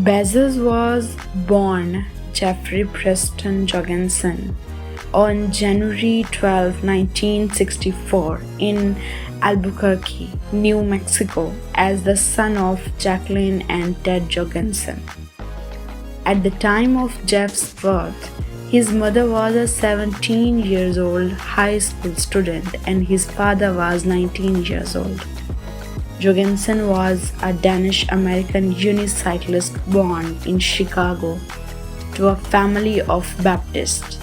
Bezos was born Jeffrey Preston Jorgensen on January 12, 1964 in Albuquerque, New Mexico, as the son of Jacqueline and Ted Jorgensen. At the time of Jeff's birth, his mother was a 17-year-old high school student and his father was 19 years old. Jorgensen was a Danish-American unicyclist born in Chicago to a family of Baptists.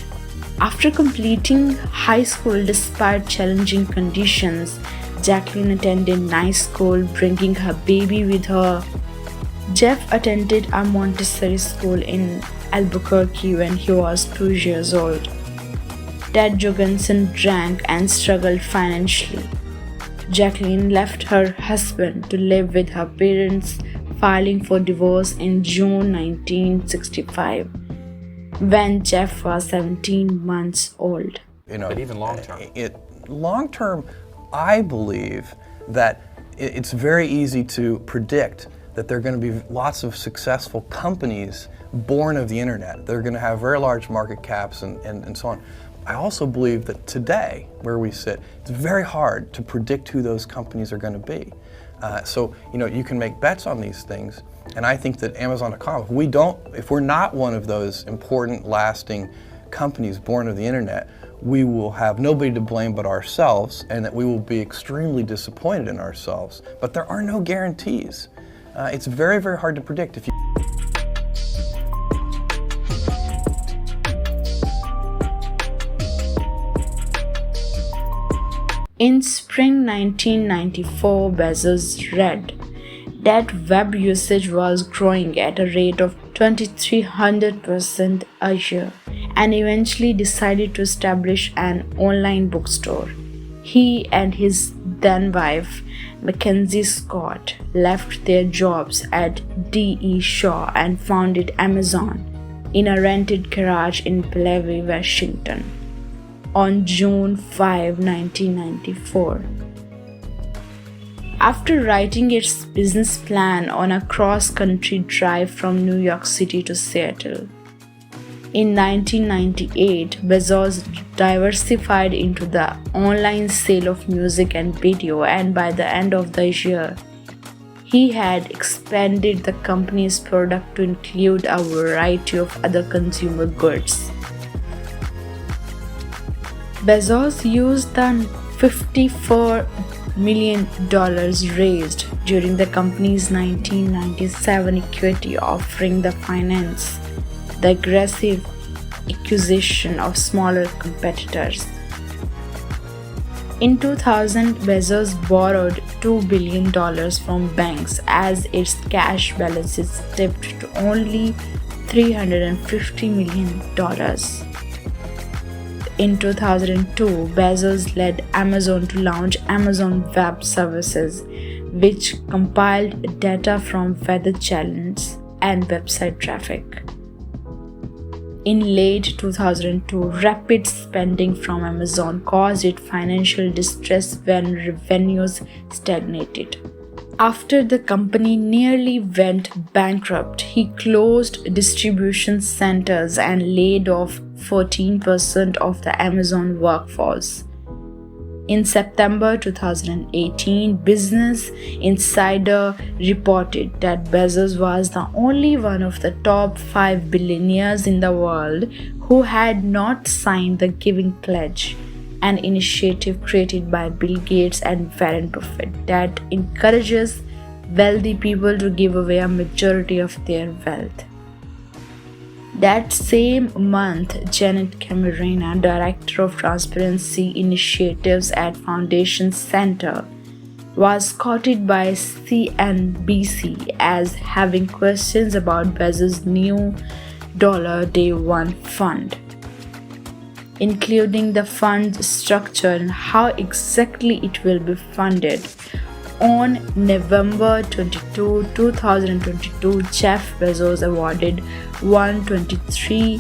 After completing high school despite challenging conditions, Jacqueline attended night school, bringing her baby with her. Jeff attended a Montessori school in Albuquerque when he was 2 years old. Ted Jorgensen drank and struggled financially. Jacqueline left her husband to live with her parents, filing for divorce in June 1965, when Jeff was 17 months old. But even long term, I believe that it's very easy to predict that there are going to be lots of successful companies born of the internet. They're going to have very large market caps and so on. I also believe that today, where we sit, it's very hard to predict who those companies are going to be. So you can make bets on these things, and I think that Amazon.com, if we're not one of those important, lasting companies born of the internet, we will have nobody to blame but ourselves, and that we will be extremely disappointed in ourselves. But there are no guarantees. It's very, very hard to predict. In spring 1994, Bezos read that web usage was growing at a rate of 2,300% a year and eventually decided to establish an online bookstore. He and his then-wife, Mackenzie Scott, left their jobs at D.E. Shaw and founded Amazon in a rented garage in Bellevue, Washington, on June 5, 1994. After writing its business plan on a cross-country drive from New York City to Seattle, in 1998, Bezos diversified into the online sale of music and video, and by the end of the year, he had expanded the company's product to include a variety of other consumer goods. Bezos used the $54 million raised during the company's 1997 equity offering to finance the aggressive acquisition of smaller competitors. In 2000, Bezos borrowed $2 billion from banks as its cash balances dipped to only $350 million. In 2002, Bezos led Amazon to launch Amazon Web Services, which compiled data from weather challenges and website traffic. In late 2002, rapid spending from Amazon caused it financial distress when revenues stagnated. After the company nearly went bankrupt, he closed distribution centers and laid off 14% of the Amazon workforce. In September 2018, Business Insider reported that Bezos was the only one of the top 5 billionaires in the world who had not signed the Giving Pledge, an initiative created by Bill Gates and Warren Buffett that encourages wealthy people to give away a majority of their wealth. That same month, Janet Camarena, Director of Transparency Initiatives at Foundation Center, was quoted by CNBC as having questions about Bezos' new Day One fund, including the fund's structure and how exactly it will be funded. On November 22, 2022, Jeff Bezos awarded $123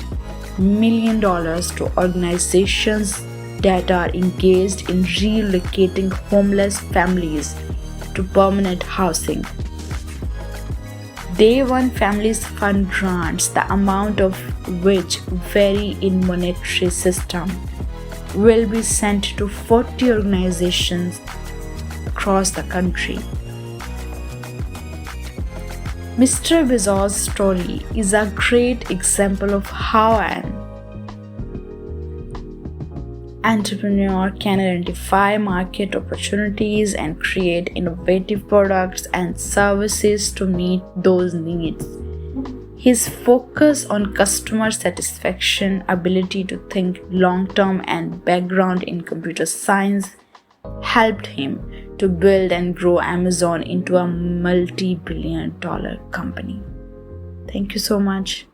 million to organizations that are engaged in relocating homeless families to permanent housing. Day one families fund grants, the amount of which vary in monetary system, will be sent to 40 organizations across the country. Mr. Bezos' story is a great example of how an entrepreneur can identify market opportunities and create innovative products and services to meet those needs. His focus on customer satisfaction, ability to think long-term, and background in computer science helped him to build and grow Amazon into a multi-billion-dollar company. Thank you so much.